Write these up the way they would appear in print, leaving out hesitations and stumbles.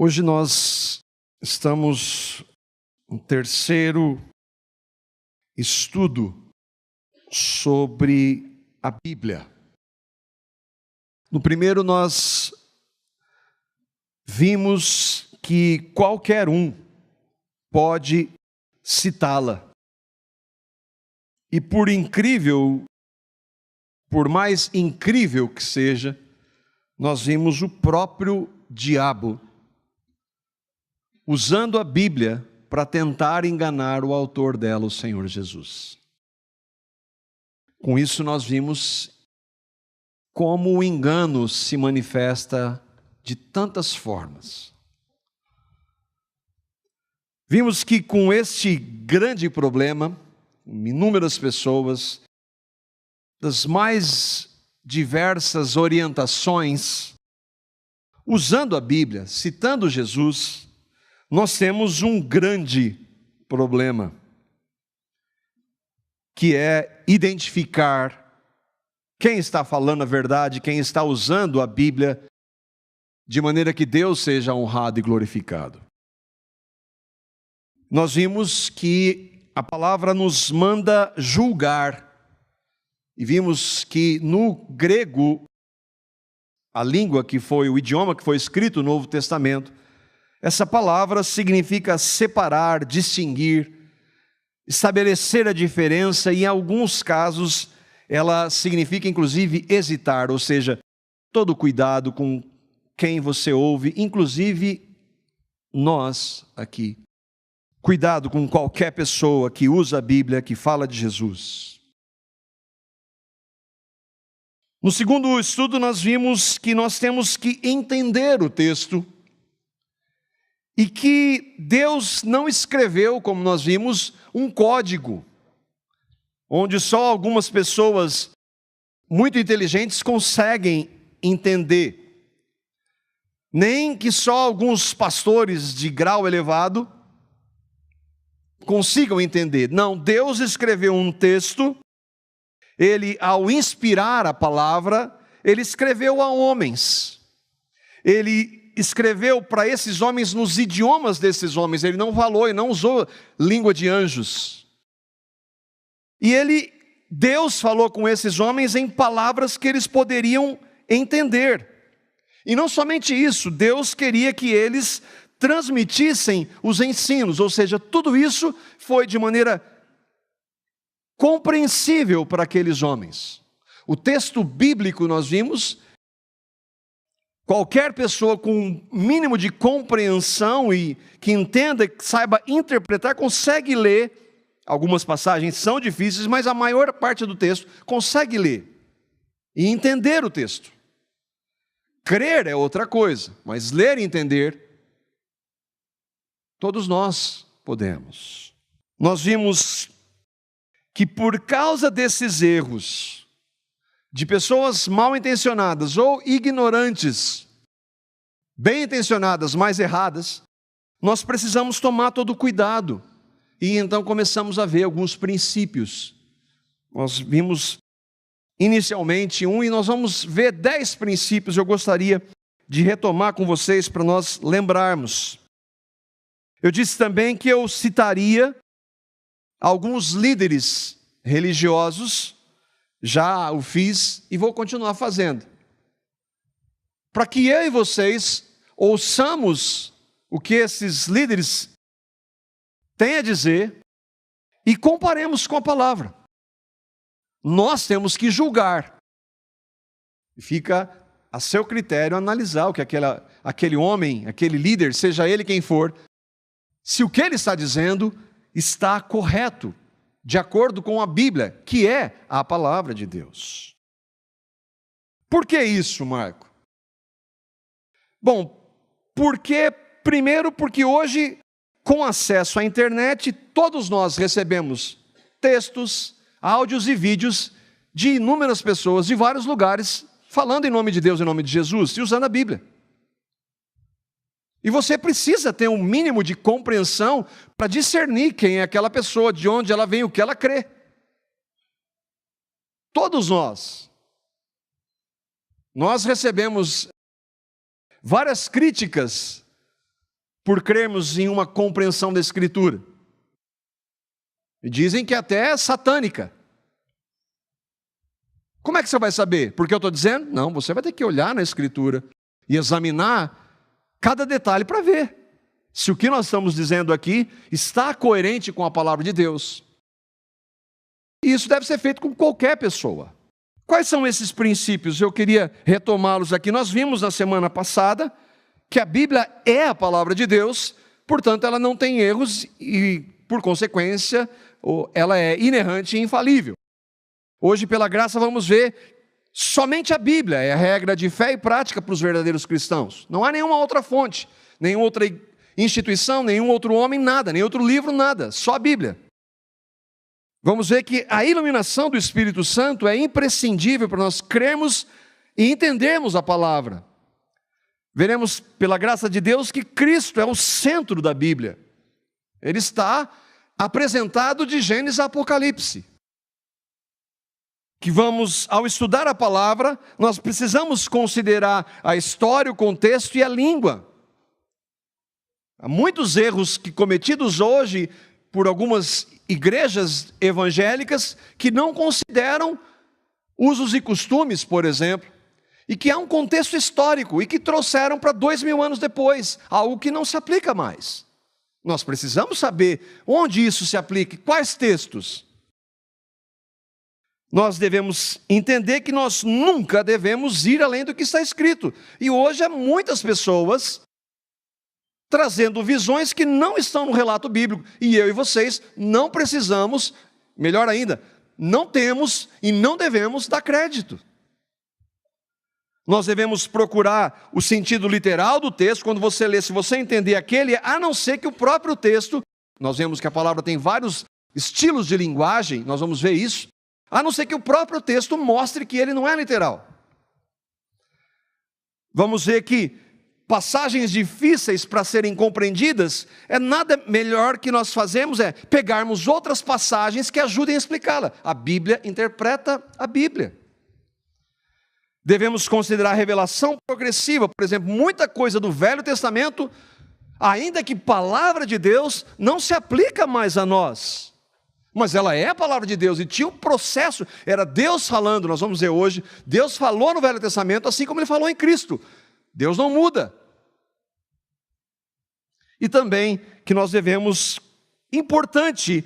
Hoje nós estamos no terceiro estudo sobre a Bíblia. No primeiro nós vimos que qualquer um pode citá-la. E por mais incrível que seja, nós vimos o próprio diabo usando a Bíblia para tentar enganar o autor dela, o Senhor Jesus. Com isso nós vimos como o engano se manifesta de tantas formas. Vimos que com este grande problema, inúmeras pessoas, das mais diversas orientações, usando a Bíblia, citando Jesus, nós temos um grande problema, que é identificar quem está falando a verdade, quem está usando a Bíblia de maneira que Deus seja honrado e glorificado. Nós vimos que a palavra nos manda julgar, e vimos que no grego, a língua que foi, o idioma que foi escrito no Novo Testamento, essa palavra significa separar, distinguir, estabelecer a diferença, e em alguns casos ela significa inclusive hesitar, ou seja, todo cuidado com quem você ouve, inclusive nós aqui. Cuidado com qualquer pessoa que usa a Bíblia, que fala de Jesus. No segundo estudo nós vimos que nós temos que entender o texto e que Deus não escreveu, como nós vimos, um código, onde só algumas pessoas muito inteligentes conseguem entender, nem que só alguns pastores de grau elevado consigam entender. Não, Deus escreveu um texto. Ele, ao inspirar a palavra, ele escreveu a homens. Ele escreveu para esses homens nos idiomas desses homens. Ele não falou e não usou língua de anjos. E Deus falou com esses homens em palavras que eles poderiam entender. E não somente isso, Deus queria que eles transmitissem os ensinos, ou seja, tudo isso foi de maneira compreensível para aqueles homens. O texto bíblico, nós vimos, qualquer pessoa com um mínimo de compreensão e que entenda, que saiba interpretar, consegue ler. Algumas passagens são difíceis, mas a maior parte do texto consegue ler e entender o texto. Crer é outra coisa, mas ler e entender, todos nós podemos. Nós vimos que por causa desses erros, de pessoas mal intencionadas ou ignorantes, bem intencionadas, mas erradas, nós precisamos tomar todo cuidado. E então começamos a ver alguns princípios. Nós vimos inicialmente e nós vamos ver 10 princípios. Eu gostaria de retomar com vocês para nós lembrarmos. Eu disse também que eu citaria alguns líderes religiosos, já o fiz e vou continuar fazendo, para que eu e vocês ouçamos o que esses líderes têm a dizer e comparemos com a palavra. Nós temos que julgar. Fica a seu critério analisar o que aquele homem, aquele líder, seja ele quem for, se o que ele está dizendo está correto, de acordo com a Bíblia, que é a palavra de Deus. Por que isso, Marco? Bom, primeiro porque hoje, com acesso à internet, todos nós recebemos textos, áudios e vídeos de inúmeras pessoas de vários lugares, falando em nome de Deus, em nome de Jesus, e usando a Bíblia. E você precisa ter um mínimo de compreensão para discernir quem é aquela pessoa, de onde ela vem, o que ela crê. Todos nós recebemos várias críticas por crermos em uma compreensão da Escritura. E dizem que até é satânica. Como é que você vai saber? Porque eu estou dizendo? Não, você vai ter que olhar na Escritura e examinar cada detalhe para ver se o que nós estamos dizendo aqui está coerente com a palavra de Deus. E isso deve ser feito com qualquer pessoa. Quais são esses princípios? Eu queria retomá-los aqui. Nós vimos na semana passada que a Bíblia é a palavra de Deus, portanto ela não tem erros e, por consequência, ela é inerrante e infalível. Hoje, pela graça, vamos ver somente a Bíblia é a regra de fé e prática para os verdadeiros cristãos. Não há nenhuma outra fonte, nenhuma outra instituição, nenhum outro homem, nada, nem outro livro, nada, só a Bíblia. Vamos ver que a iluminação do Espírito Santo é imprescindível para nós crermos e entendermos a palavra. Veremos, pela graça de Deus, que Cristo é o centro da Bíblia. Ele está apresentado de Gênesis a Apocalipse. Que vamos, ao estudar a palavra, nós precisamos considerar a história, o contexto e a língua. Há muitos erros cometidos hoje por algumas igrejas evangélicas que não consideram usos e costumes, por exemplo, e que há um contexto histórico e que trouxeram para 2000 anos depois, algo que não se aplica mais. Nós precisamos saber onde isso se aplica, quais textos. Nós devemos entender que nós nunca devemos ir além do que está escrito. E hoje há muitas pessoas trazendo visões que não estão no relato bíblico. E eu e vocês não precisamos, melhor ainda, não temos e não devemos dar crédito. Nós devemos procurar o sentido literal do texto. Quando você lê, se você entender aquele, a não ser que o próprio texto, nós vemos que a palavra tem vários estilos de linguagem, nós vamos ver isso, a não ser que o próprio texto mostre que ele não é literal. Vamos ver que passagens difíceis para serem compreendidas, nada melhor que nós fazemos é pegarmos outras passagens que ajudem a explicá-la. A Bíblia interpreta a Bíblia. Devemos considerar a revelação progressiva. Por exemplo, muita coisa do Velho Testamento, ainda que palavra de Deus, não se aplica mais a nós. Mas ela é a palavra de Deus e tinha um processo, era Deus falando, nós vamos ver hoje, Deus falou no Velho Testamento assim como Ele falou em Cristo. Deus não muda. E também que nós devemos, importante,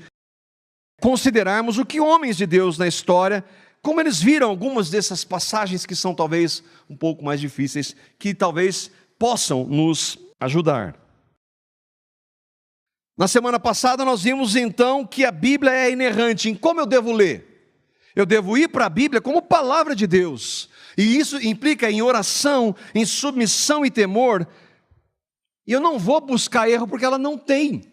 considerarmos o que homens de Deus na história, como eles viram algumas dessas passagens que são talvez um pouco mais difíceis, que talvez possam nos ajudar. Na semana passada nós vimos então que a Bíblia é inerrante. Em como eu devo ler? Eu devo ir para a Bíblia como palavra de Deus. E isso implica em oração, em submissão e temor. E eu não vou buscar erro porque ela não tem.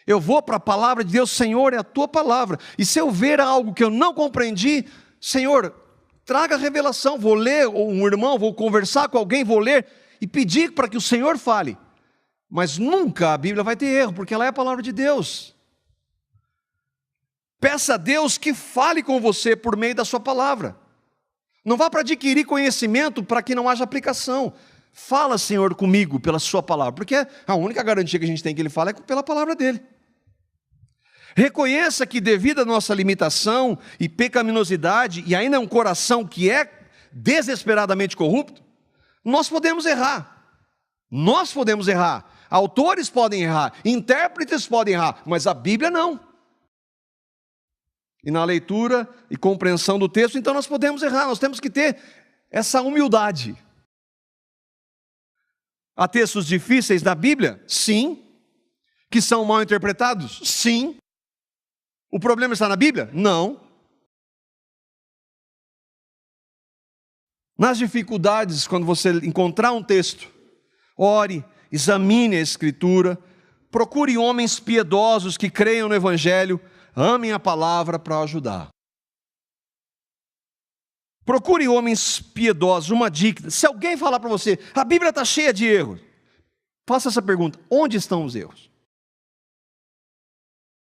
Eu vou para a palavra de Deus, Senhor, é a tua palavra. E se eu ver algo que eu não compreendi, Senhor, traga revelação. Vou ler, ou um irmão, vou conversar com alguém, vou ler e pedir para que o Senhor fale. Mas nunca a Bíblia vai ter erro, porque ela é a palavra de Deus. Peça a Deus que fale com você por meio da sua palavra. Não vá para adquirir conhecimento para que não haja aplicação. Fala, Senhor, comigo pela sua palavra, porque a única garantia que a gente tem que Ele fala é pela palavra dEle. Reconheça que devido à nossa limitação e pecaminosidade, e ainda um coração que é desesperadamente corrupto, nós podemos errar. Nós podemos errar. Autores podem errar, intérpretes podem errar, mas a Bíblia não. E na leitura e compreensão do texto, então nós podemos errar, nós temos que ter essa humildade. Há textos difíceis na Bíblia? Sim. Que são mal interpretados? Sim. O problema está na Bíblia? Não. Nas dificuldades, quando você encontrar um texto, ore, examine a Escritura, procure homens piedosos que creiam no Evangelho, amem a palavra para ajudar. Procure homens piedosos, uma dica. Se alguém falar para você, a Bíblia está cheia de erros, faça essa pergunta, onde estão os erros?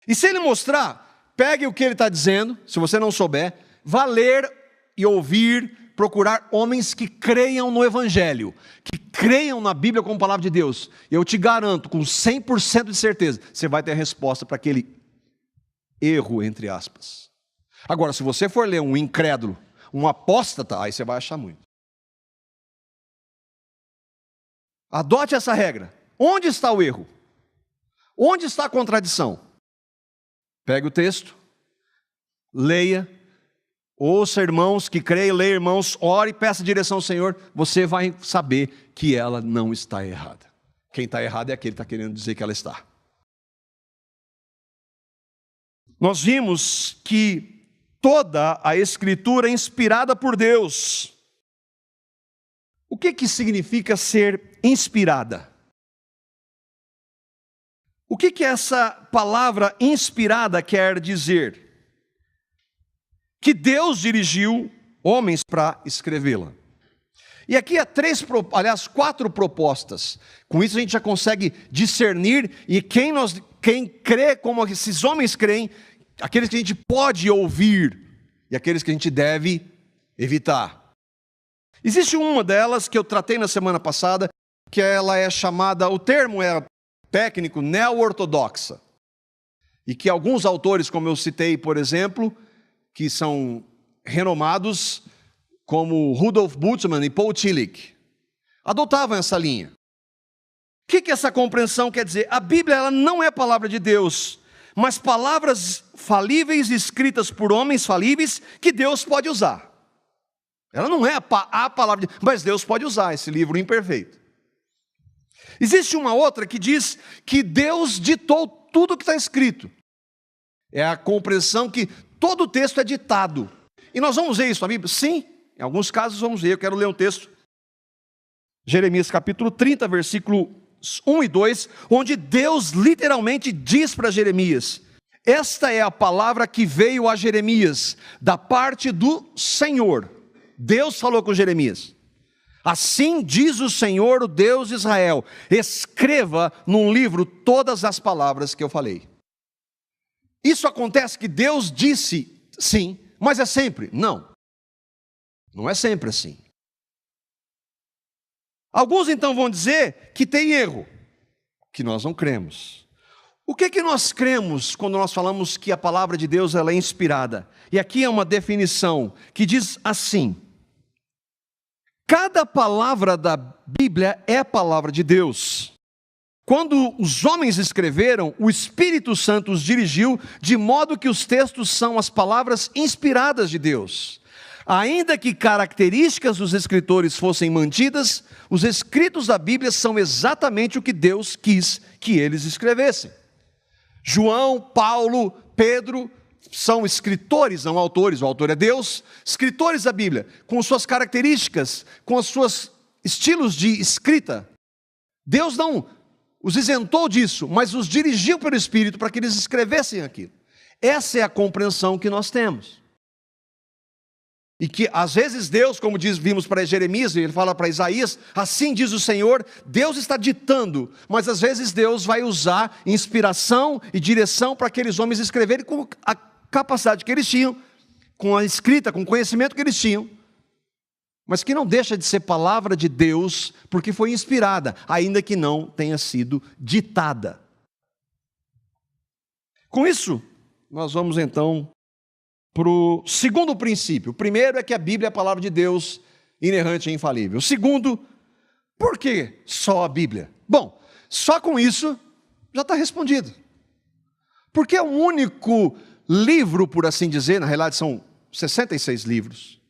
E se ele mostrar, pegue o que ele está dizendo, se você não souber, vá ler e ouvir procurar homens que creiam no Evangelho, que creiam na Bíblia como palavra de Deus. Eu te garanto, com 100% de certeza, você vai ter a resposta para aquele erro, entre aspas. Agora, se você for ler um incrédulo, um apóstata, aí você vai achar muito. Adote essa regra. Onde está o erro? Onde está a contradição? Pegue o texto, leia, ouça irmãos que creem, leia irmãos, ore, peça direção ao Senhor, você vai saber que ela não está errada. Quem está errado é aquele que está querendo dizer que ela está. Nós vimos que toda a Escritura é inspirada por Deus. O que significa ser inspirada? O que essa palavra inspirada quer dizer? Que Deus dirigiu homens para escrevê-la. E aqui há 4 propostas. Com isso a gente já consegue discernir e quem crê como esses homens creem, aqueles que a gente pode ouvir e aqueles que a gente deve evitar. Existe uma delas que eu tratei na semana passada, que ela é chamada, o termo é técnico, neo-ortodoxa. E que alguns autores, como eu citei, por exemplo, que são renomados, como Rudolf Bultmann e Paul Tillich, adotavam essa linha. O que essa compreensão quer dizer? A Bíblia ela não é palavra de Deus, mas palavras falíveis escritas por homens falíveis que Deus pode usar. Ela não é a palavra de Deus, mas Deus pode usar esse livro imperfeito. Existe uma outra que diz que Deus ditou tudo o que está escrito. É a compreensão que todo o texto é ditado. E nós vamos ver isso na Bíblia? Sim, em alguns casos vamos ver. Eu quero ler um texto. Jeremias capítulo 30, versículo 1 e 2, onde Deus literalmente diz para Jeremias: esta é a palavra que veio a Jeremias, da parte do Senhor. Deus falou com Jeremias: assim diz o Senhor, o Deus de Israel, escreva num livro todas as palavras que eu falei. Isso acontece que Deus disse sim, mas é sempre? Não. Não é sempre assim. Alguns então vão dizer que tem erro, que nós não cremos. O que nós cremos quando nós falamos que a palavra de Deus ela é inspirada? E aqui é uma definição que diz assim: cada palavra da Bíblia é a palavra de Deus. Quando os homens escreveram, o Espírito Santo os dirigiu, de modo que os textos são as palavras inspiradas de Deus. Ainda que características dos escritores fossem mantidas, os escritos da Bíblia são exatamente o que Deus quis que eles escrevessem. João, Paulo, Pedro são escritores, não autores, o autor é Deus, escritores da Bíblia, com suas características, com os seus estilos de escrita. Deus não os isentou disso, mas os dirigiu pelo Espírito para que eles escrevessem aquilo. Essa é a compreensão que nós temos. E que às vezes Deus, como vimos para Jeremias, ele fala para Isaías, assim diz o Senhor, Deus está ditando, mas às vezes Deus vai usar inspiração e direção para aqueles homens escreverem com a capacidade que eles tinham, com a escrita, com o conhecimento que eles tinham, mas que não deixa de ser palavra de Deus, porque foi inspirada, ainda que não tenha sido ditada. Com isso, nós vamos então para o segundo princípio. O primeiro é que a Bíblia é a palavra de Deus, inerrante e infalível. O segundo, por que só a Bíblia? Bom, só com isso já está respondido. Porque é o único livro, por assim dizer, na realidade são 66 livros,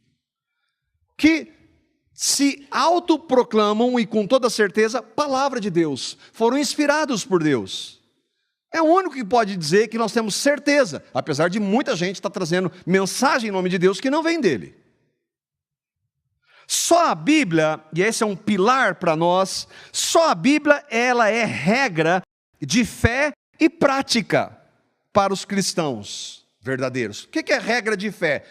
que se autoproclamam e com toda certeza, palavra de Deus, foram inspirados por Deus. É o único que pode dizer que nós temos certeza, apesar de muita gente estar trazendo mensagem em nome de Deus que não vem dele. Só a Bíblia, e esse é um pilar para nós, só a Bíblia ela é regra de fé e prática para os cristãos verdadeiros. O que é regra de fé?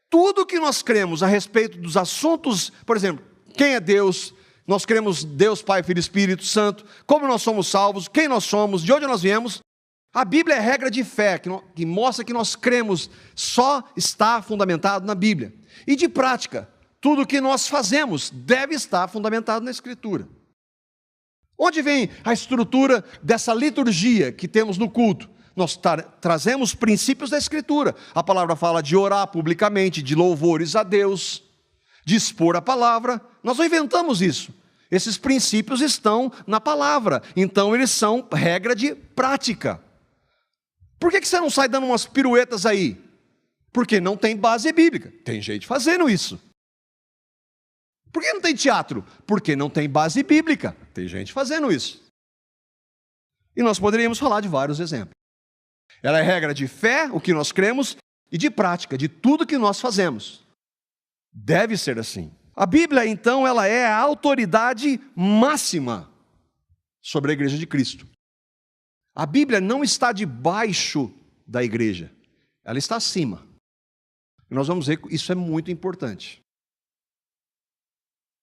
Tudo que nós cremos a respeito dos assuntos, por exemplo, quem é Deus, nós cremos Deus, Pai, Filho e Espírito Santo, como nós somos salvos, quem nós somos, de onde nós viemos, a Bíblia é regra de fé, que mostra que nós cremos, só está fundamentado na Bíblia. E de prática, tudo que nós fazemos deve estar fundamentado na Escritura. Onde vem a estrutura dessa liturgia que temos no culto? Nós trazemos princípios da Escritura. A palavra fala de orar publicamente, de louvores a Deus, de expor a palavra. Nós não inventamos isso. Esses princípios estão na palavra. Então eles são regra de prática. Por que você não sai dando umas piruetas aí? Porque não tem base bíblica. Tem gente fazendo isso. Por que não tem teatro? Porque não tem base bíblica. Tem gente fazendo isso. E nós poderíamos falar de vários exemplos. Ela é regra de fé, o que nós cremos, e de prática, de tudo que nós fazemos. Deve ser assim. A Bíblia, então, ela é a autoridade máxima sobre a igreja de Cristo. A Bíblia não está debaixo da igreja, ela está acima. E nós vamos ver que isso é muito importante.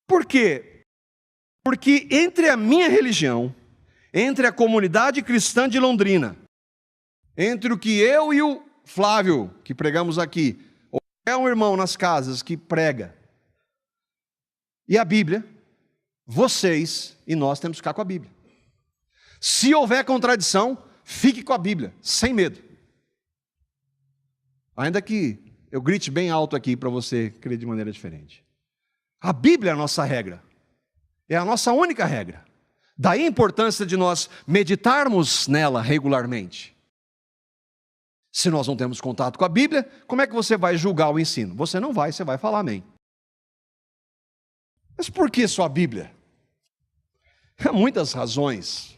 Por quê? Porque entre a minha religião, entre a comunidade cristã de Londrina, entre o que eu e o Flávio, que pregamos aqui, ou é um irmão nas casas que prega, e a Bíblia, vocês e nós temos que ficar com a Bíblia. Se houver contradição, fique com a Bíblia, sem medo. Ainda que eu grite bem alto aqui para você crer de maneira diferente. A Bíblia é a nossa regra. É a nossa única regra. Daí a importância de nós meditarmos nela regularmente. Se nós não temos contato com a Bíblia, como é que você vai julgar o ensino? Você não vai, você vai falar amém. Mas por que só a Bíblia? Há muitas razões.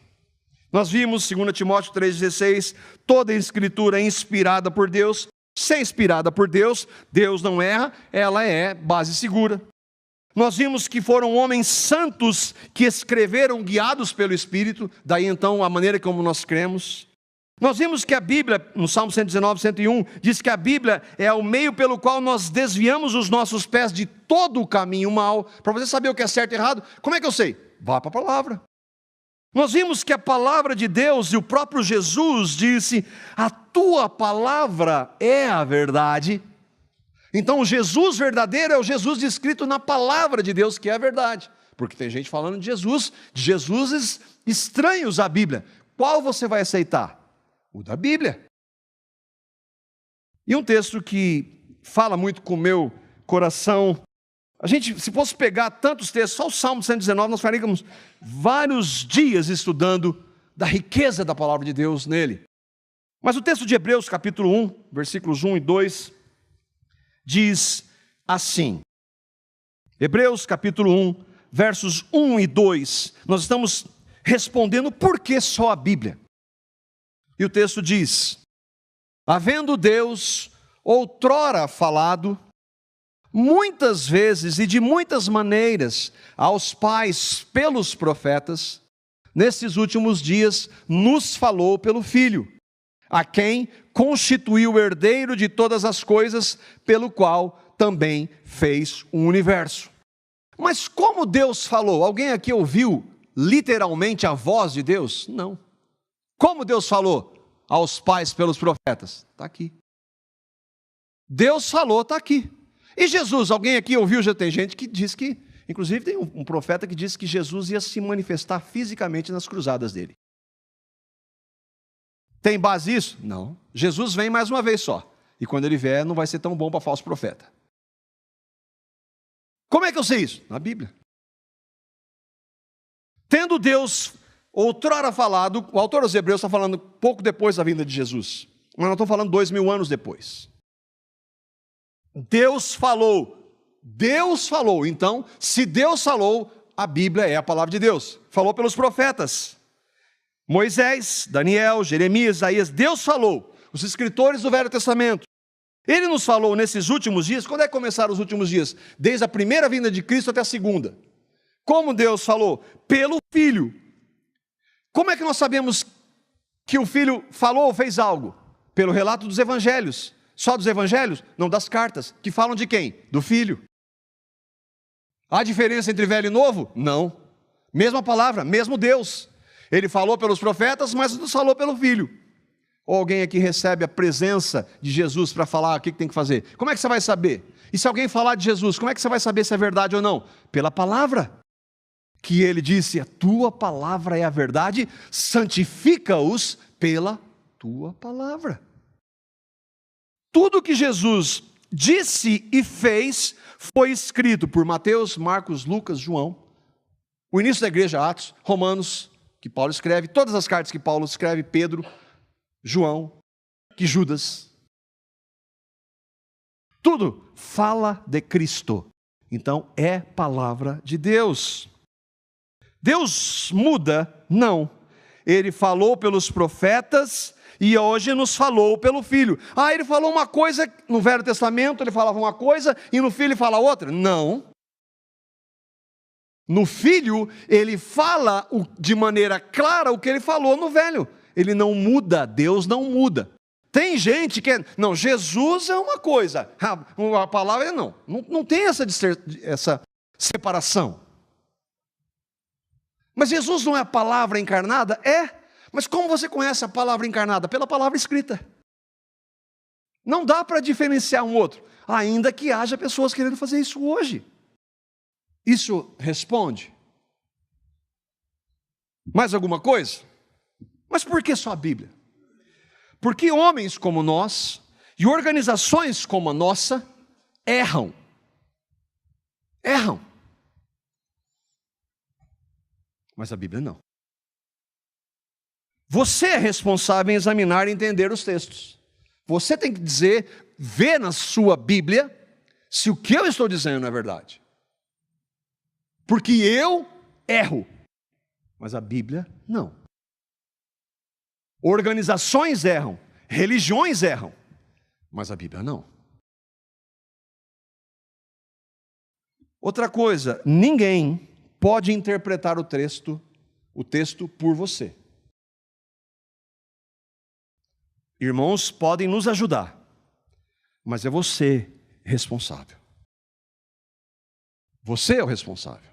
Nós vimos, 2 Timóteo 3,16, toda a Escritura é inspirada por Deus. Se é inspirada por Deus, Deus não erra, ela é base segura. Nós vimos que foram homens santos que escreveram guiados pelo Espírito, daí então a maneira como nós cremos. Nós vimos que a Bíblia, no Salmo 119, 101, diz que a Bíblia é o meio pelo qual nós desviamos os nossos pés de todo o caminho mal. Para você saber o que é certo e errado, como é que eu sei? Vá para a palavra. Nós vimos que a palavra de Deus, e o próprio Jesus disse, a tua palavra é a verdade. Então o Jesus verdadeiro é o Jesus descrito na palavra de Deus, que é a verdade. Porque tem gente falando de Jesuses estranhos à Bíblia. Qual você vai aceitar? O da Bíblia. E um texto que fala muito com o meu coração. A gente, se fosse pegar tantos textos, só o Salmo 119, nós faríamos vários dias estudando da riqueza da palavra de Deus nele. Mas o texto de Hebreus, capítulo 1, versículos 1 e 2, diz assim. Hebreus, capítulo 1, versos 1 e 2, nós estamos respondendo por que só a Bíblia. E o texto diz, havendo Deus outrora falado, muitas vezes e de muitas maneiras, aos pais pelos profetas, nesses últimos dias nos falou pelo Filho, a quem constituiu o herdeiro de todas as coisas, pelo qual também fez o universo. Mas como Deus falou? Alguém aqui ouviu literalmente a voz de Deus? Não. Como Deus falou aos pais pelos profetas? Está aqui. Deus falou, está aqui. E Jesus, alguém aqui ouviu? Já tem gente que diz que, inclusive tem um profeta que disse que Jesus ia se manifestar fisicamente nas cruzadas dele. Tem base isso? Não. Jesus vem mais uma vez só. E quando ele vier, não vai ser tão bom para falso profeta. Como é que eu sei isso? Na Bíblia. Tendo Deus outrora falado, o autor dos Hebreus está falando pouco depois da vinda de Jesus. Mas nós estamos falando 2000 anos depois. Deus falou. Deus falou. Então, se Deus falou, a Bíblia é a palavra de Deus. Falou pelos profetas. Moisés, Daniel, Jeremias, Isaías, Deus falou, os escritores do Velho Testamento. Ele nos falou nesses últimos dias. Quando é que começaram os últimos dias? Desde a primeira vinda de Cristo até a segunda. Como Deus falou? Pelo Filho. Como é que nós sabemos que o Filho falou ou fez algo? Pelo relato dos evangelhos. Só dos evangelhos? Não, das cartas. Que falam de quem? Do Filho. Há diferença entre velho e novo? Não. Mesma palavra, mesmo Deus. Ele falou pelos profetas, mas nos falou pelo Filho. Ou alguém aqui recebe a presença de Jesus para falar o que tem que fazer? Como é que você vai saber? E se alguém falar de Jesus, como é que você vai saber se é verdade ou não? Pela palavra. Que ele disse, a tua palavra é a verdade, santifica-os pela tua palavra. Tudo que Jesus disse e fez foi escrito por Mateus, Marcos, Lucas, João. O início da igreja, Atos, Romanos, que Paulo escreve, todas as cartas que Paulo escreve, Pedro, João, que Judas. Tudo fala de Cristo. Então é palavra de Deus. Deus muda? Não. Ele falou pelos profetas e hoje nos falou pelo Filho. Ele falou uma coisa no Velho Testamento, ele falava uma coisa e no Filho ele fala outra? Não. No Filho ele fala de maneira clara o que ele falou no Velho. Ele não muda, Deus não muda. Tem gente que não, Jesus é uma coisa, a palavra é não. Não tem essa separação. Mas Jesus não é a palavra encarnada? É. Mas como você conhece a palavra encarnada? Pela palavra escrita. Não dá para diferenciar um outro, ainda que haja pessoas querendo fazer isso hoje. Isso responde? Mais alguma coisa? Mas por que só a Bíblia? Porque homens como nós e organizações como a nossa erram. Erram. Mas a Bíblia não. Você é responsável em examinar e entender os textos. Você tem que dizer, ver na sua Bíblia, se o que eu estou dizendo é verdade. Porque eu erro, mas a Bíblia não. Organizações erram, religiões erram, mas a Bíblia não. Outra coisa, ninguém pode interpretar o texto por você. Irmãos podem nos ajudar, mas é você responsável. Você é o responsável.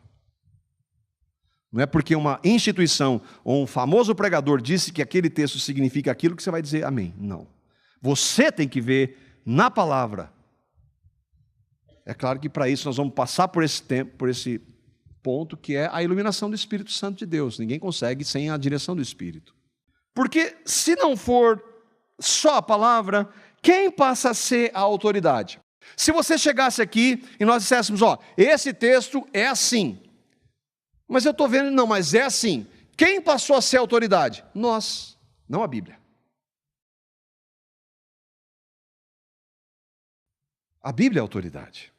Não é porque uma instituição ou um famoso pregador disse que aquele texto significa aquilo que você vai dizer amém. Não. Você tem que ver na palavra. É claro que para isso nós vamos passar por esse tempo, por esse ponto que é a iluminação do Espírito Santo de Deus. Ninguém consegue sem a direção do Espírito. Porque se não for só a palavra, quem passa a ser a autoridade? Se você chegasse aqui e nós disséssemos, esse texto é assim. Mas eu estou vendo, não, mas é assim. Quem passou a ser a autoridade? Nós, não a Bíblia. A Bíblia é a autoridade.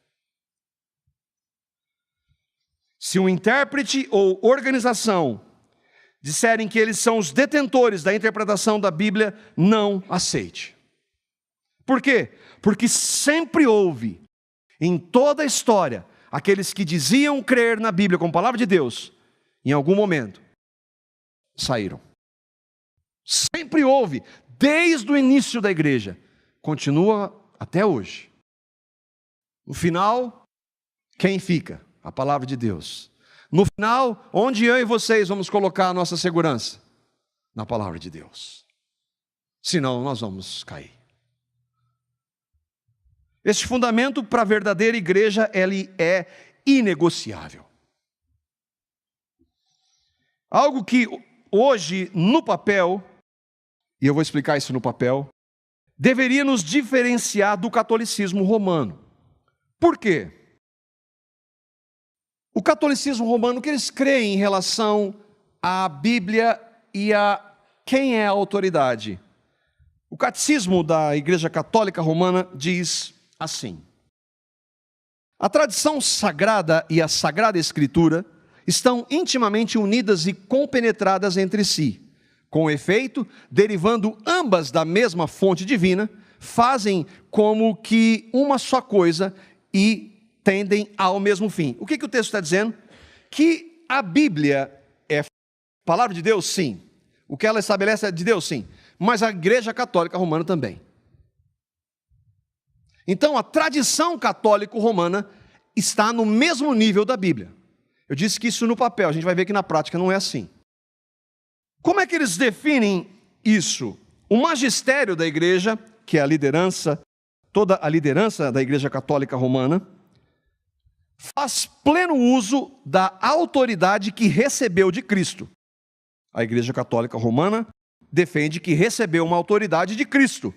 Se um intérprete ou organização disserem que eles são os detentores da interpretação da Bíblia, não aceite. Por quê? Porque sempre houve, em toda a história, aqueles que diziam crer na Bíblia como palavra de Deus, em algum momento, saíram. Sempre houve, desde o início da igreja, continua até hoje. No final, quem fica? A palavra de Deus. No final, onde eu e vocês vamos colocar a nossa segurança? Na palavra de Deus. Senão nós vamos cair. Este fundamento para a verdadeira igreja, ele é inegociável. Algo que hoje, no papel, e eu vou explicar isso no papel, deveria nos diferenciar do catolicismo romano. Por quê? O catolicismo romano, o que eles creem em relação à Bíblia e a quem é a autoridade? O catecismo da Igreja Católica Romana diz assim: a tradição sagrada e a Sagrada Escritura estão intimamente unidas e compenetradas entre si. Com efeito, derivando ambas da mesma fonte divina, fazem como que uma só coisa e tendem ao mesmo fim. O que o texto está dizendo? Que a Bíblia é palavra de Deus, sim. O que ela estabelece é de Deus, sim. Mas a Igreja Católica Romana também. Então a tradição católico-romana está no mesmo nível da Bíblia. Eu disse que isso no papel, a gente vai ver que na prática não é assim. Como é que eles definem isso? O magistério da igreja, que é a liderança, toda a liderança da Igreja Católica Romana, faz pleno uso da autoridade que recebeu de Cristo. A Igreja Católica Romana defende que recebeu uma autoridade de Cristo.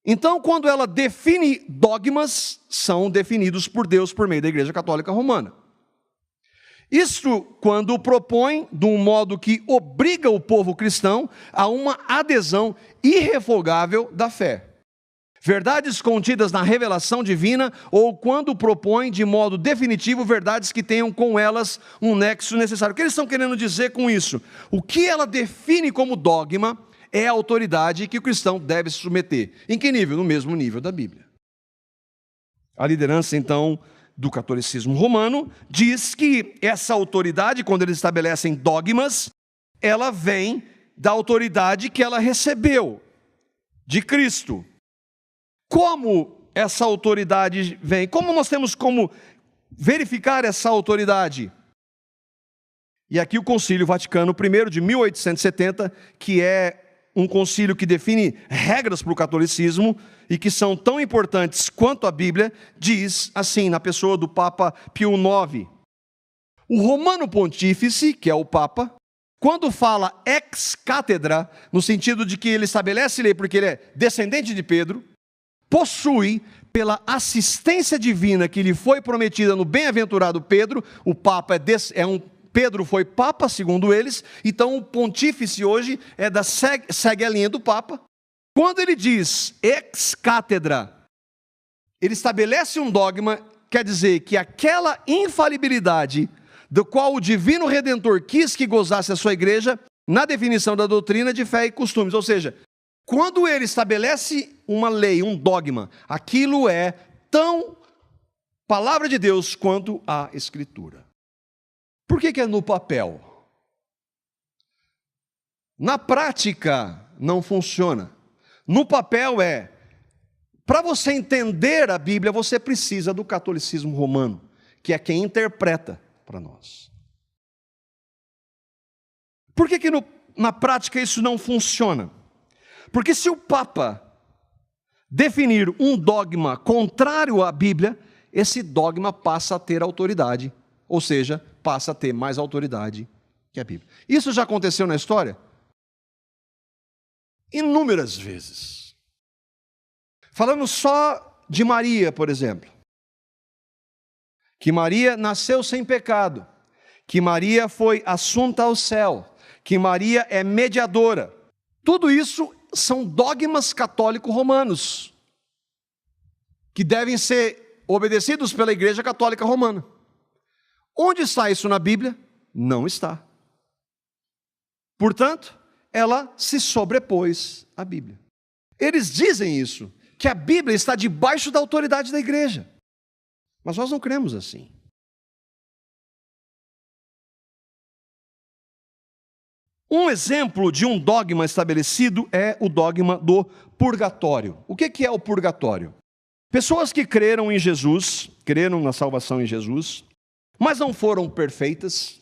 Então, quando ela define dogmas, são definidos por Deus por meio da Igreja Católica Romana. Isto quando propõe de um modo que obriga o povo cristão a uma adesão irrevogável da fé. Verdades contidas na revelação divina, ou quando propõe de modo definitivo verdades que tenham com elas um nexo necessário. O que eles estão querendo dizer com isso? O que ela define como dogma é a autoridade que o cristão deve se submeter. Em que nível? No mesmo nível da Bíblia. A liderança, então, do catolicismo romano diz que essa autoridade, quando eles estabelecem dogmas, ela vem da autoridade que ela recebeu de Cristo. Como essa autoridade vem? Como nós temos como verificar essa autoridade? E aqui o Concílio Vaticano I de 1870, que é um concílio que define regras para o catolicismo e que são tão importantes quanto a Bíblia, diz assim, na pessoa do Papa Pio IX: o Romano Pontífice, que é o Papa, quando fala ex cátedra, no sentido de que ele estabelece lei porque ele é descendente de Pedro, possui, pela assistência divina que lhe foi prometida no bem-aventurado Pedro, o Papa Pedro foi Papa, segundo eles, então o pontífice hoje segue a linha do Papa. Quando ele diz ex cátedra, ele estabelece um dogma, quer dizer que aquela infalibilidade do qual o divino Redentor quis que gozasse a sua igreja, na definição da doutrina de fé e costumes, ou seja, quando ele estabelece uma lei, um dogma, aquilo é tão palavra de Deus quanto a Escritura. Por que é no papel? Na prática não funciona. No papel para você entender a Bíblia, você precisa do catolicismo romano, que é quem interpreta para nós. Por que na prática isso não funciona? Porque se o Papa definir um dogma contrário à Bíblia, esse dogma passa a ter autoridade, ou seja, passa a ter mais autoridade que a Bíblia. Isso já aconteceu na história? Inúmeras vezes. Falando só de Maria, por exemplo. Que Maria nasceu sem pecado, que Maria foi assunta ao céu, que Maria é mediadora. Tudo isso são dogmas católico-romanos, que devem ser obedecidos pela Igreja Católica Romana. Onde está isso na Bíblia? Não está. Portanto, ela se sobrepôs à Bíblia. Eles dizem isso, que a Bíblia está debaixo da autoridade da igreja. Mas nós não cremos assim. Um exemplo de um dogma estabelecido é o dogma do purgatório. O que é o purgatório? Pessoas que creram em Jesus, creram na salvação em Jesus, mas não foram perfeitas.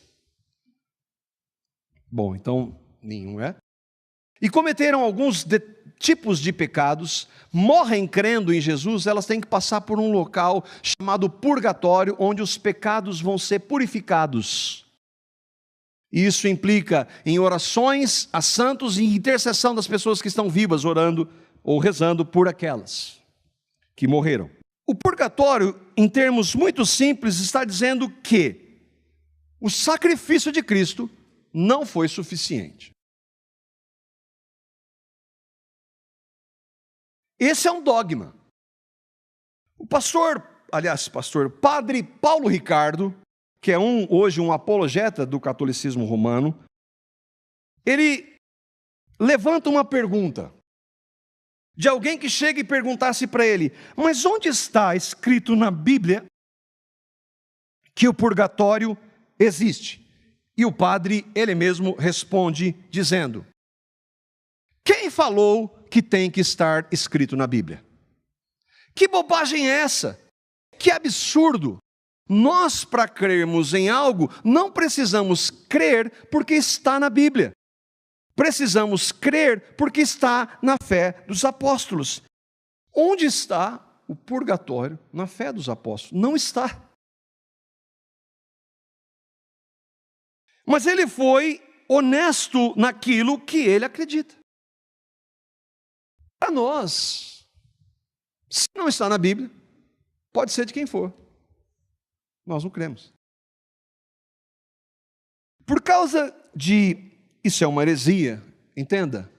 Bom, então, nenhum é. E cometeram alguns tipos de pecados, morrem crendo em Jesus, elas têm que passar por um local chamado purgatório, onde os pecados vão ser purificados. E isso implica em orações a santos e intercessão das pessoas que estão vivas, orando ou rezando por aquelas que morreram. O purgatório, em termos muito simples, está dizendo que o sacrifício de Cristo não foi suficiente. Esse é um dogma. O padre Paulo Ricardo, que é hoje um apologeta do catolicismo romano, ele levanta uma pergunta de alguém que chega e perguntasse para ele: mas onde está escrito na Bíblia que o purgatório existe? E o padre, ele mesmo responde dizendo: quem falou que tem que estar escrito na Bíblia? Que bobagem é essa? Que absurdo! Nós, para crermos em algo, não precisamos crer porque está na Bíblia. precisamos crer porque está na fé dos apóstolos. Onde está o purgatório na fé dos apóstolos? Não está. Mas ele foi honesto naquilo que ele acredita. Para nós, se não está na Bíblia, pode ser de quem for, nós não cremos. Por causa de, isso é uma heresia, entenda,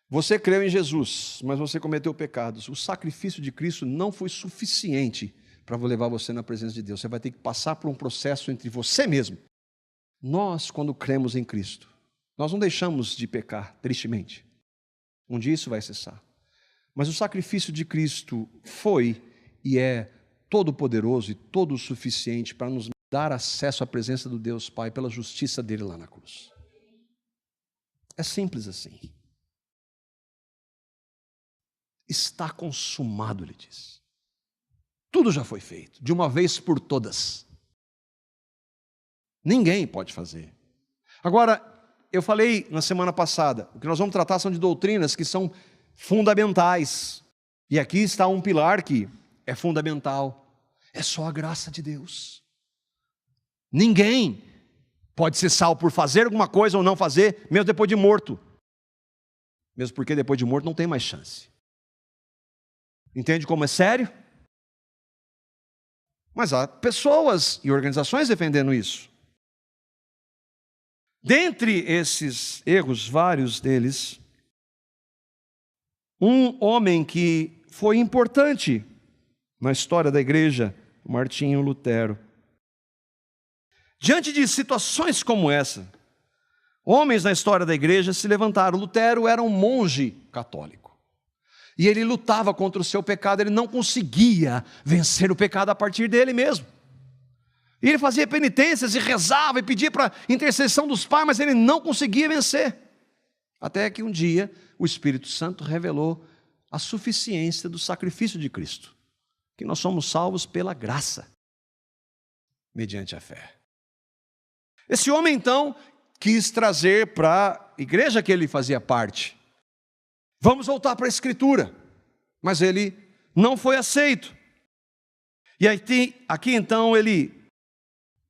você creu em Jesus, mas você cometeu pecados, o sacrifício de Cristo não foi suficiente para levar você na presença de Deus, você vai ter que passar por um processo entre você mesmo. Nós, quando cremos em Cristo, nós não deixamos de pecar, tristemente. Um dia isso vai cessar. Mas o sacrifício de Cristo foi e é todo-poderoso e todo-suficiente para nos dar acesso à presença do Deus Pai pela justiça dele lá na cruz. É simples assim. Está consumado, ele diz. Tudo já foi feito, de uma vez por todas. Ninguém pode fazer. Agora, eu falei na semana passada, o que nós vamos tratar são de doutrinas que são fundamentais. E aqui está um pilar que é fundamental. É só a graça de Deus. Ninguém pode ser salvo por fazer alguma coisa ou não fazer, mesmo depois de morto. Mesmo porque depois de morto não tem mais chance. Entende como é sério? Mas há pessoas e organizações defendendo isso. Dentre esses erros, vários deles, um homem que foi importante na história da igreja, Martinho Lutero. Diante de situações como essa, homens na história da igreja se levantaram. Lutero era um monge católico. E ele lutava contra o seu pecado, ele não conseguia vencer o pecado a partir dele mesmo. E ele fazia penitências e rezava e pedia para a intercessão dos pais, mas ele não conseguia vencer. Até que um dia o Espírito Santo revelou a suficiência do sacrifício de Cristo, que nós somos salvos pela graça, mediante a fé. Esse homem então quis trazer para a igreja que ele fazia parte. Vamos voltar para a Escritura, mas ele não foi aceito. E aqui então ele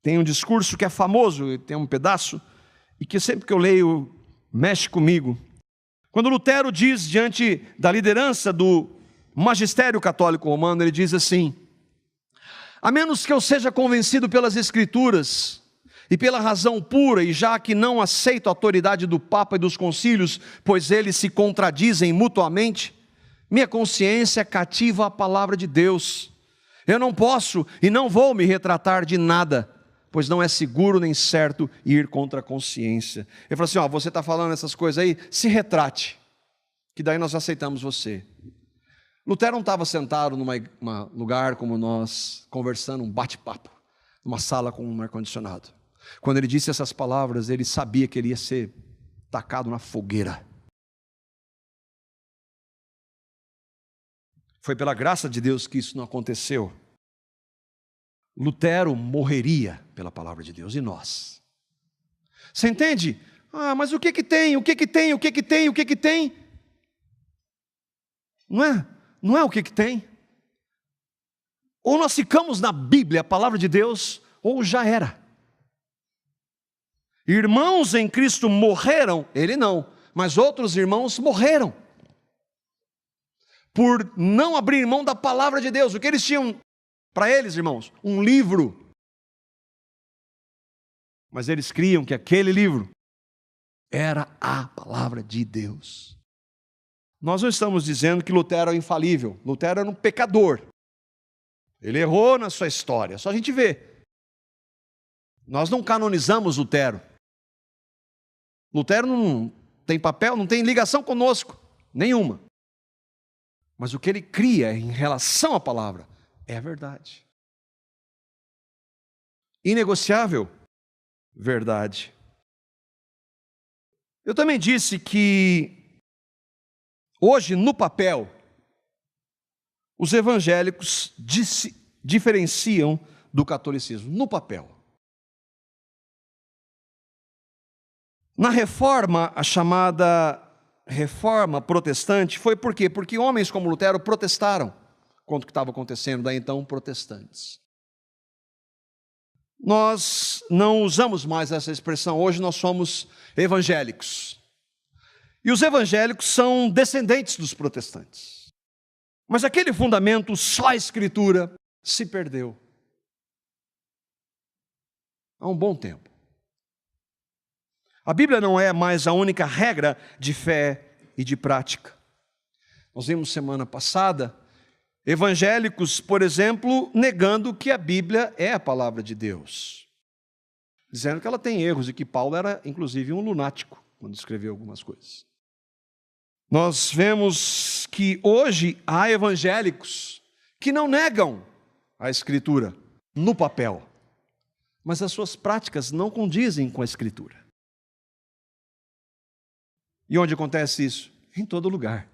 tem um discurso que é famoso, tem um pedaço, e que sempre que eu leio, mexe comigo. Quando Lutero diz diante da liderança do magistério católico romano, ele diz assim: a menos que eu seja convencido pelas Escrituras e pela razão pura, e já que não aceito a autoridade do Papa e dos concílios, pois eles se contradizem mutuamente, minha consciência cativa a palavra de Deus. Eu não posso e não vou me retratar de nada, pois não é seguro nem certo ir contra a consciência. Ele falou assim, você está falando essas coisas aí, se retrate, que daí nós aceitamos você. Lutero não estava sentado num lugar como nós, conversando, um bate-papo, numa sala com um ar-condicionado. Quando ele disse essas palavras, ele sabia que ele ia ser tacado na fogueira. Foi pela graça de Deus que isso não aconteceu. Lutero morreria pela palavra de Deus, e nós? Você entende? Mas o que que tem? O que que tem? O que que tem? O que que tem? Não é o que que tem. Ou nós ficamos na Bíblia, a palavra de Deus, ou já era. Irmãos em Cristo morreram, ele não, mas outros irmãos morreram por não abrir mão da palavra de Deus. O que eles tinham para eles, irmãos? Um livro. Mas eles criam que aquele livro era a palavra de Deus. Nós não estamos dizendo que Lutero é infalível. Lutero era um pecador. Ele errou na sua história, só a gente vê. Nós não canonizamos Lutero. Lutero não tem papel, não tem ligação conosco, nenhuma. Mas o que ele cria em relação à palavra é a verdade. Inegociável verdade. Eu também disse que hoje, no papel, os evangélicos diferenciam do catolicismo, no papel. Na reforma, a chamada reforma protestante, foi por quê? Porque homens como Lutero protestaram contra o que estava acontecendo, daí então protestantes. Nós não usamos mais essa expressão, hoje nós somos evangélicos. E os evangélicos são descendentes dos protestantes. Mas aquele fundamento, só a Escritura, se perdeu. Há um bom tempo. A Bíblia não é mais a única regra de fé e de prática. Nós vimos semana passada evangélicos, por exemplo, negando que a Bíblia é a palavra de Deus, dizendo que ela tem erros e que Paulo era, inclusive, um lunático quando escreveu algumas coisas. Nós vemos que hoje há evangélicos que não negam a Escritura no papel, mas as suas práticas não condizem com a Escritura. E onde acontece isso? Em todo lugar.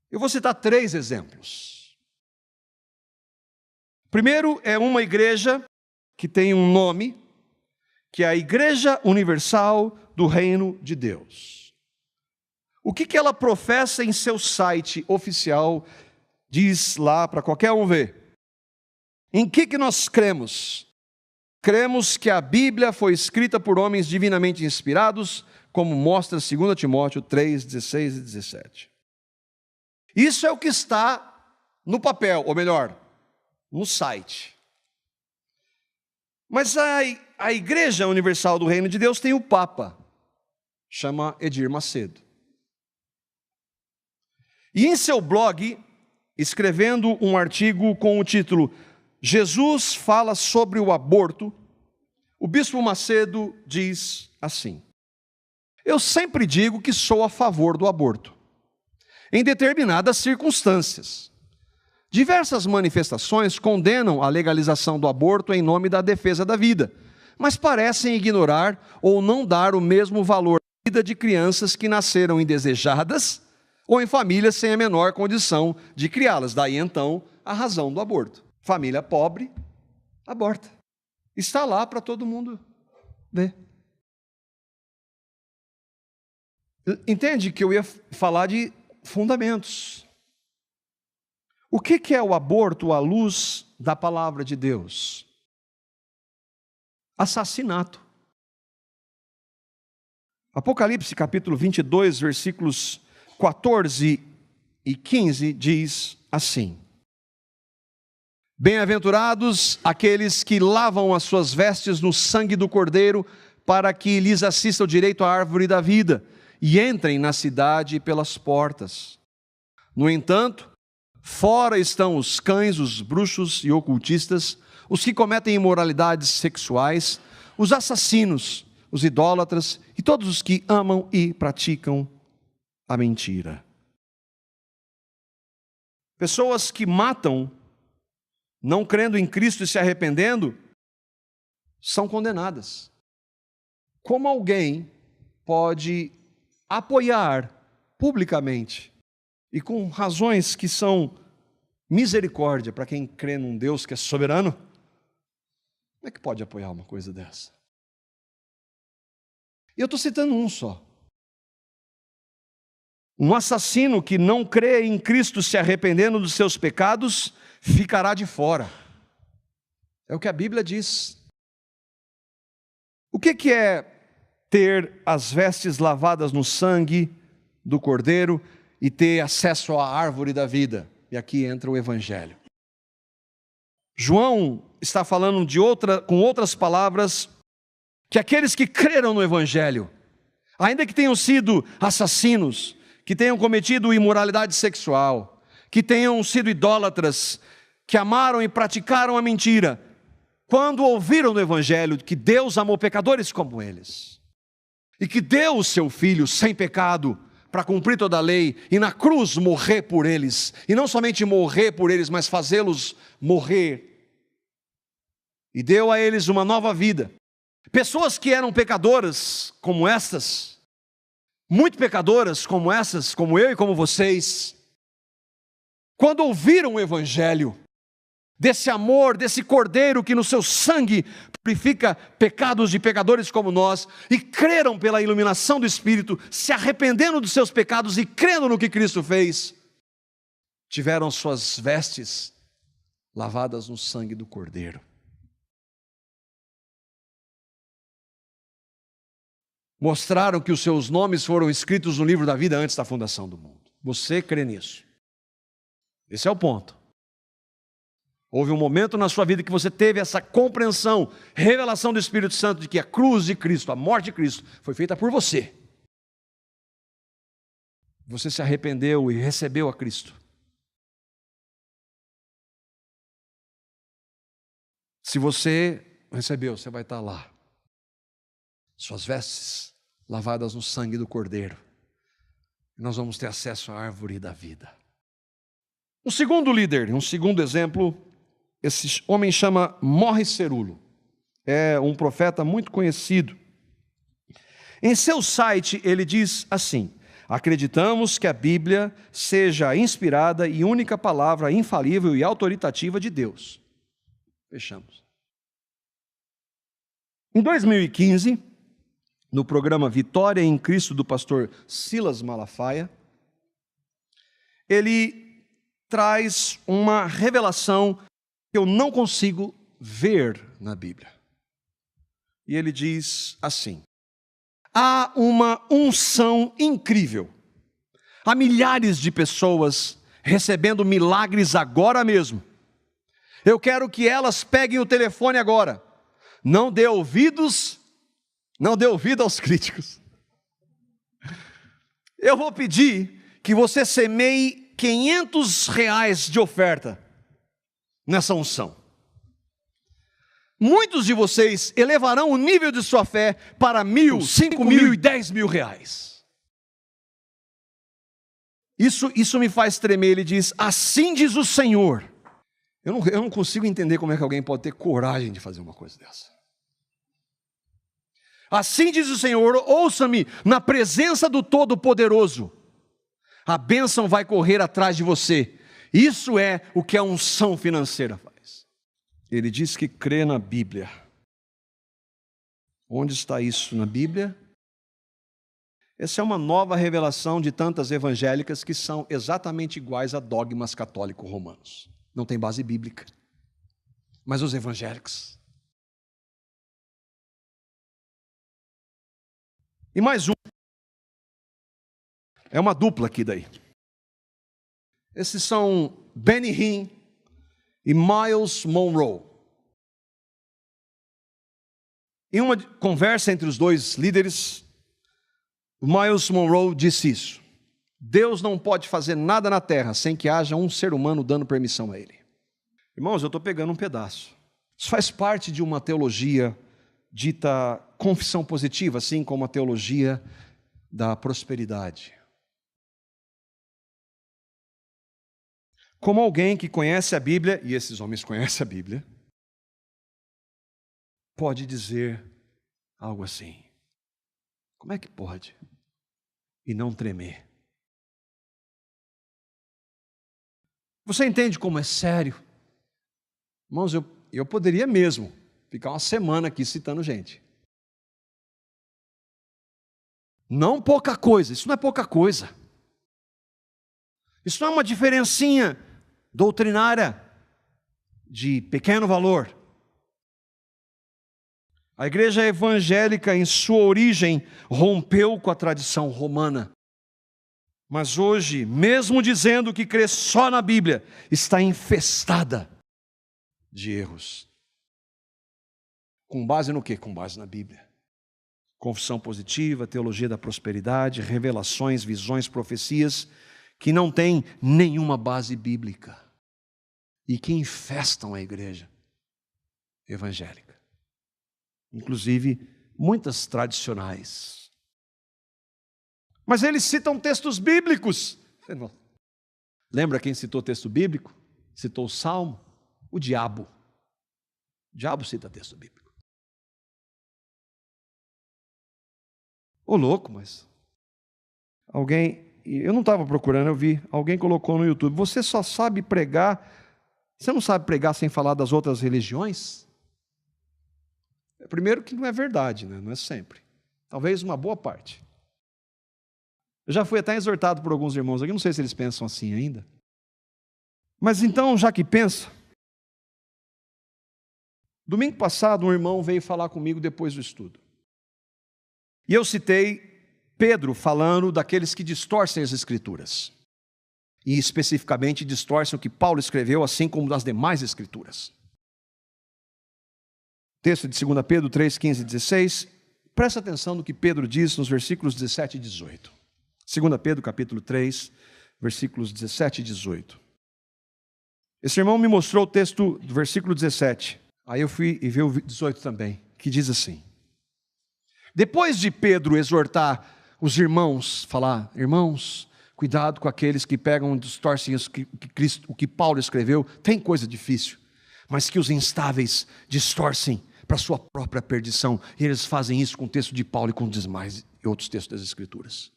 Eu vou citar 3 exemplos. Primeiro é uma igreja que tem um nome, que é a Igreja Universal do Reino de Deus. O que ela professa em seu site oficial, diz lá para qualquer um ver. Em que nós cremos? Cremos que a Bíblia foi escrita por homens divinamente inspirados, como mostra 2 Timóteo 3, 16 e 17. Isso é o que está no papel, ou melhor, no site. Mas a Igreja Universal do Reino de Deus tem o Papa, chama Edir Macedo. E em seu blog, escrevendo um artigo com o título Jesus fala sobre o aborto, o bispo Macedo diz assim: eu sempre digo que sou a favor do aborto, em determinadas circunstâncias. Diversas manifestações condenam a legalização do aborto em nome da defesa da vida, mas parecem ignorar ou não dar o mesmo valor à vida de crianças que nasceram indesejadas ou em famílias sem a menor condição de criá-las. Daí então a razão do aborto. Família pobre, aborta. Está lá para todo mundo ver. Entende que eu ia falar de fundamentos. O que é o aborto à luz da palavra de Deus? Assassinato. Apocalipse capítulo 22, versículos 14 e 15 diz assim: bem-aventurados aqueles que lavam as suas vestes no sangue do Cordeiro, para que lhes assista o direito à árvore da vida e entrem na cidade pelas portas. No entanto, fora estão os cães, os bruxos e ocultistas, os que cometem imoralidades sexuais, os assassinos, os idólatras e todos os que amam e praticam a mentira. Pessoas que matam, não crendo em Cristo e se arrependendo, são condenadas. Como alguém pode apoiar publicamente e com razões que são misericórdia para quem crê num Deus que é soberano? Como é que pode apoiar uma coisa dessa? E eu estou citando um só. Um assassino que não crê em Cristo se arrependendo dos seus pecados, ficará de fora. É o que a Bíblia diz. O que é ter as vestes lavadas no sangue do Cordeiro e ter acesso à árvore da vida? E aqui entra o Evangelho. João está falando com outras palavras, que aqueles que creram no Evangelho, ainda que tenham sido assassinos, que tenham cometido imoralidade sexual, que tenham sido idólatras, que amaram e praticaram a mentira, quando ouviram no Evangelho que Deus amou pecadores como eles, e que deu o seu Filho sem pecado para cumprir toda a lei, e na cruz morrer por eles, e não somente morrer por eles, mas fazê-los morrer, e deu a eles uma nova vida. Pessoas que eram pecadoras como estas, muito pecadoras como essas, como eu e como vocês, quando ouviram o Evangelho, desse amor, desse Cordeiro que no seu sangue purifica pecados de pecadores como nós, e creram pela iluminação do Espírito, se arrependendo dos seus pecados e crendo no que Cristo fez, tiveram suas vestes lavadas no sangue do Cordeiro. Mostraram que os seus nomes foram escritos no livro da vida antes da fundação do mundo. Você crê nisso? Esse é o ponto. Houve um momento na sua vida que você teve essa compreensão, revelação do Espírito Santo de que a cruz de Cristo, a morte de Cristo, foi feita por você. Você se arrependeu e recebeu a Cristo. Se você recebeu, você vai estar lá. Suas vestes lavadas no sangue do Cordeiro. E nós vamos ter acesso à árvore da vida. Um segundo líder, um segundo exemplo, esse homem chama Morris Cerullo. É um profeta muito conhecido. Em seu site ele diz assim: acreditamos que a Bíblia seja a inspirada e única palavra infalível e autoritativa de Deus. Fechamos. Em 2015, no programa Vitória em Cristo, do pastor Silas Malafaia, ele traz uma revelação que eu não consigo ver na Bíblia. E ele diz assim: há uma unção incrível. Há milhares de pessoas recebendo milagres agora mesmo. Eu quero que elas peguem o telefone agora. Não dê ouvido aos críticos. Eu vou pedir que você semeie R$500 de oferta nessa unção. Muitos de vocês elevarão o nível de sua fé para 1.000, 5.000 e 10.000 reais. Isso me faz tremer. Ele diz: assim diz o Senhor. Eu não consigo entender como é que alguém pode ter coragem de fazer uma coisa dessa. Assim diz o Senhor: ouça-me na presença do Todo-Poderoso. A bênção vai correr atrás de você. Isso é o que a unção financeira faz. Ele diz que crê na Bíblia. Onde está isso na Bíblia? Essa é uma nova revelação de tantas evangélicas que são exatamente iguais a dogmas católicos romanos. Não tem base bíblica. Mas os evangélicos. E mais um. É uma dupla aqui daí. Esses são Benny Hinn e Myles Munroe. Em uma conversa entre os dois líderes, Myles Munroe disse isso: Deus não pode fazer nada na terra sem que haja um ser humano dando permissão a ele. Irmãos, eu estou pegando um pedaço. Isso faz parte de uma teologia dita confissão positiva, assim como a teologia da prosperidade. Como alguém que conhece a Bíblia, e esses homens conhecem a Bíblia, pode dizer algo assim: como é que pode? E não tremer. Você entende como é sério? Irmãos, eu poderia mesmo ficar uma semana aqui citando gente. Não pouca coisa, isso não é pouca coisa. Isso não é uma diferencinha doutrinária de pequeno valor. A igreja evangélica, em sua origem, rompeu com a tradição romana. Mas hoje, mesmo dizendo que crê só na Bíblia, está infestada de erros. Com base no quê? Com base na Bíblia. Confissão positiva, teologia da prosperidade, revelações, visões, profecias, que não têm nenhuma base bíblica e que infestam a igreja evangélica. Inclusive, muitas tradicionais. Mas eles citam textos bíblicos. Lembra quem citou texto bíblico? Citou o Salmo? O diabo. O diabo cita texto bíblico. Ô louco, mas alguém, eu não estava procurando, eu vi, alguém colocou no YouTube: você só sabe pregar Você não sabe pregar sem falar das outras religiões? Primeiro que não é verdade, né? Não é sempre. Talvez uma boa parte. Eu já fui até exortado por alguns irmãos aqui, não sei se eles pensam assim ainda. Mas então, já que pensa, domingo passado um irmão veio falar comigo depois do estudo. E eu citei Pedro falando daqueles que distorcem as Escrituras. E especificamente distorcem o que Paulo escreveu, assim como das demais Escrituras. Texto de 2 Pedro 3, 15 e 16. Presta atenção no que Pedro diz nos versículos 17 e 18. 2 Pedro capítulo 3, versículos 17 e 18. Esse irmão me mostrou o texto do versículo 17. Aí eu fui e vi o 18 também, que diz assim. Depois de Pedro exortar os irmãos, falar, irmãos, cuidado com aqueles que pegam e distorcem o que Paulo escreveu, tem coisa difícil, mas que os instáveis distorcem para sua própria perdição, e eles fazem isso com o texto de Paulo e com os demais e outros textos das Escrituras.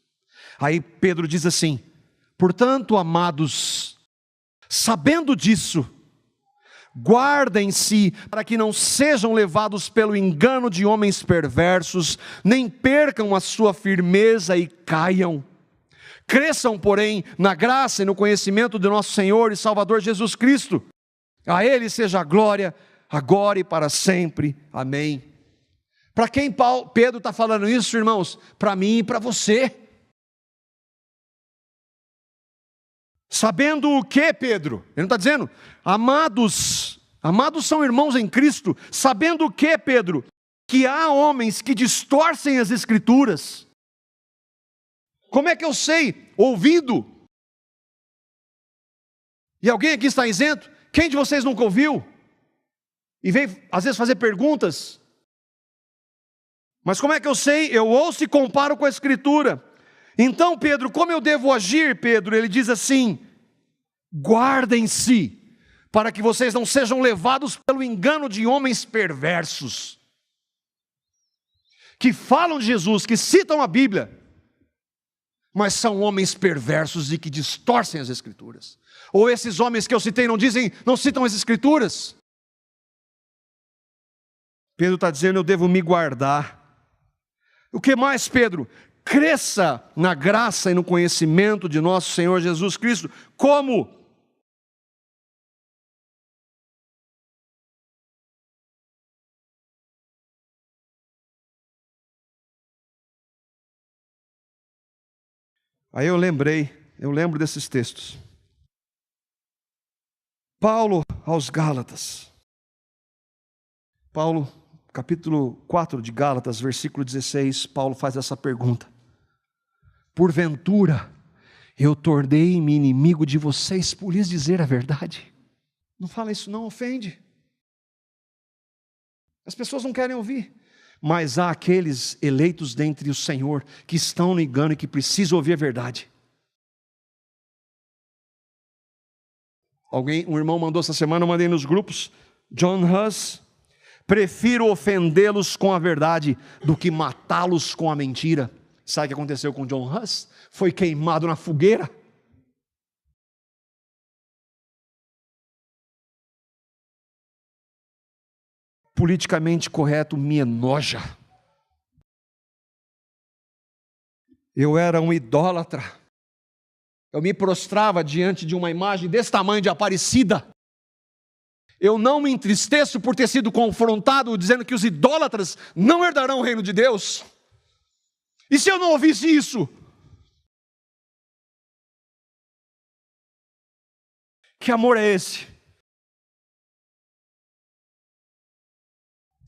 Aí Pedro diz assim, portanto, amados, sabendo disso, guardem-se para que não sejam levados pelo engano de homens perversos, nem percam a sua firmeza e caiam. Cresçam, porém, na graça e no conhecimento de nosso Senhor e Salvador Jesus Cristo. A Ele seja a glória, agora e para sempre. Amém. Para quem Pedro está falando isso, irmãos? Para mim e para você. Sabendo o que, Pedro? Ele não está dizendo, amados são irmãos em Cristo. Sabendo o que, Pedro? Que há homens que distorcem as Escrituras. Como é que eu sei? Ouvindo. E alguém aqui está isento? Quem de vocês nunca ouviu? E vem, às vezes, fazer perguntas. Mas como é que eu sei? Eu ouço e comparo com a Escritura. Então, Pedro, como eu devo agir, Pedro? Ele diz assim, guardem-se, para que vocês não sejam levados pelo engano de homens perversos, que falam de Jesus, que citam a Bíblia, mas são homens perversos e que distorcem as Escrituras. Ou esses homens que eu citei não citam as Escrituras. Pedro está dizendo, eu devo me guardar. O que mais, Pedro? Cresça na graça e no conhecimento de nosso Senhor Jesus Cristo. Como? Aí eu lembro desses textos. Paulo aos Gálatas. Paulo, capítulo 4 de Gálatas, versículo 16, Paulo faz essa pergunta. Porventura, eu tornei-me inimigo de vocês por lhes dizer a verdade? Não fala isso não, ofende. As pessoas não querem ouvir. Mas há aqueles eleitos dentre o Senhor que estão no engano e que precisam ouvir a verdade. Um irmão mandou essa semana, eu mandei nos grupos, John Huss, prefiro ofendê-los com a verdade do que matá-los com a mentira. Sabe o que aconteceu com John Huss? Foi queimado na fogueira. Politicamente correto me enoja. Eu era um idólatra. Eu me prostrava diante de uma imagem desse tamanho de Aparecida. Eu não me entristeço por ter sido confrontado dizendo que os idólatras não herdarão o reino de Deus. E se eu não ouvisse isso? Que amor é esse?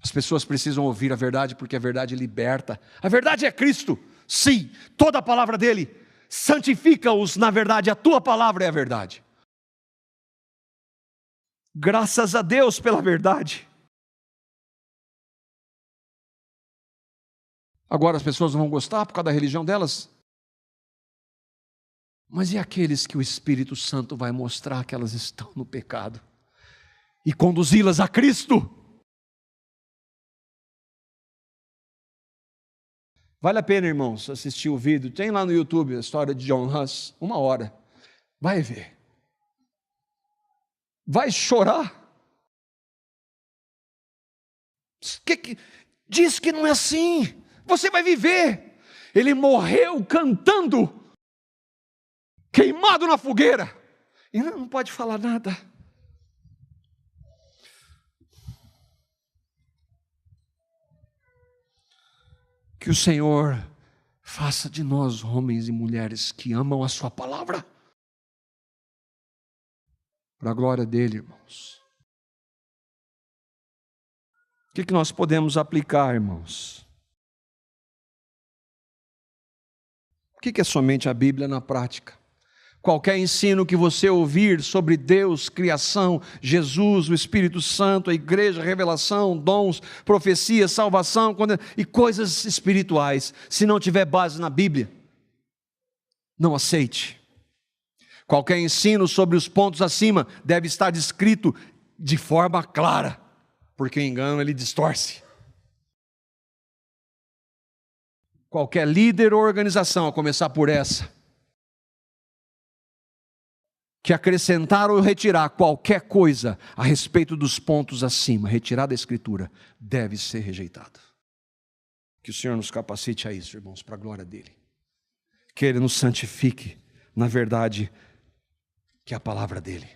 As pessoas precisam ouvir a verdade porque a verdade liberta. A verdade é Cristo. Sim, toda a palavra dele. Santifica-os na verdade, a tua palavra é a verdade. Graças a Deus pela verdade. Agora as pessoas não vão gostar por causa da religião delas? Mas e aqueles que o Espírito Santo vai mostrar que elas estão no pecado e conduzi-las a Cristo? Vale a pena, irmãos, assistir o vídeo. Tem lá no YouTube a história de John Huss, 1 hora. Vai ver. Vai chorar? Diz que não é assim. Você vai viver. Ele morreu cantando, queimado na fogueira, e não pode falar nada. Que o Senhor faça de nós homens e mulheres que amam a sua palavra, para a glória dele, irmãos. O que nós podemos aplicar, irmãos? O que é somente a Bíblia na prática? Qualquer ensino que você ouvir sobre Deus, criação, Jesus, o Espírito Santo, a igreja, revelação, dons, profecia, salvação e coisas espirituais, se não tiver base na Bíblia, não aceite. Qualquer ensino sobre os pontos acima deve estar descrito de forma clara, porque o engano ele distorce. Qualquer líder ou organização, a começar por essa, que acrescentar ou retirar qualquer coisa a respeito dos pontos acima, retirar da Escritura, deve ser rejeitado. Que o Senhor nos capacite a isso, irmãos, para a glória dEle. Que Ele nos santifique na verdade, que é a palavra dEle.